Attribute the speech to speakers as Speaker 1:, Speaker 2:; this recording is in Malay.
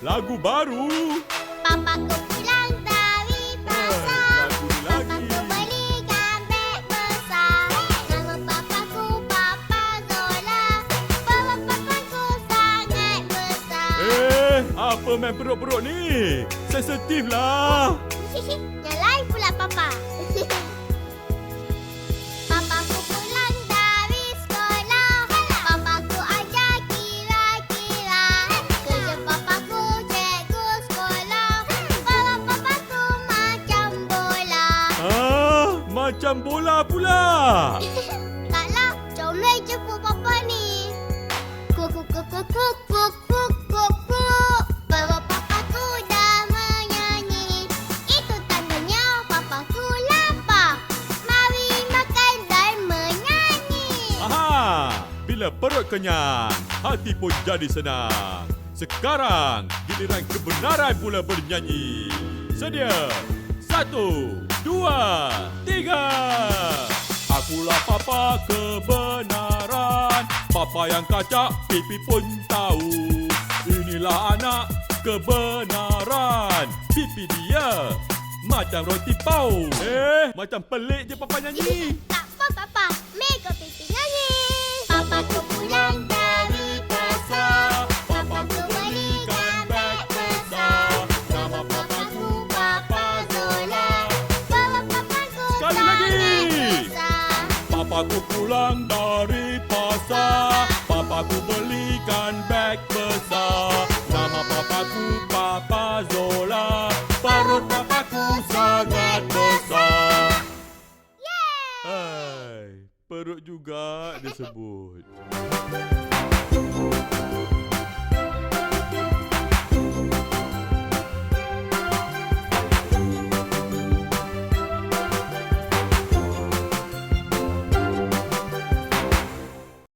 Speaker 1: lagu baru.
Speaker 2: Papaku pulang dari pasar.
Speaker 1: Lagu ni lagi.
Speaker 2: Papaku belikan beg besar. Nama papaku Papa Zola. Bawa papaku sangat besar.
Speaker 1: Apa main perut-perut ni? Sensitif lah.
Speaker 2: Nyalai pula papa. Papaku pulang dari sekolah. Papaku ajar kira-kira. Kerja papaku cikgu sekolah. Bawa papaku macam bola.
Speaker 1: Macam bola pula.
Speaker 2: Taklah, comel jemput papa ni. Kuk kuk kuk kuk kuk kuk kuk kuk kuk. Bawa papaku dah menyanyi. Itu tandanya papaku lapar. Mari makan dan menyanyi.
Speaker 1: Aha, bila perut kenyang, hati pun jadi senang. Sekarang, giliran kebenaran pula bernyanyi. Sedia? 1, 2, 3. Akulah papa kebenaran. Papa yang kacak, pipi pun tahu. Inilah anak kebenaran. Pipi dia macam roti pau. Macam pelik je papa nyanyi.
Speaker 2: Tak apa papa, mega pipi nyanyi. Papaku pulang dari pasar. Papaku belikan beg besar. Nama papaku Papa Zola. Bawa papaku
Speaker 1: Sekali lagi.
Speaker 2: sangat besar.
Speaker 1: Papaku pulang dari pasar. Papaku belikan beg besar. Nama papaku Papa Zola. Perut papaku sangat besar.
Speaker 2: Yeay!
Speaker 1: Hai, perut juga dia sebut.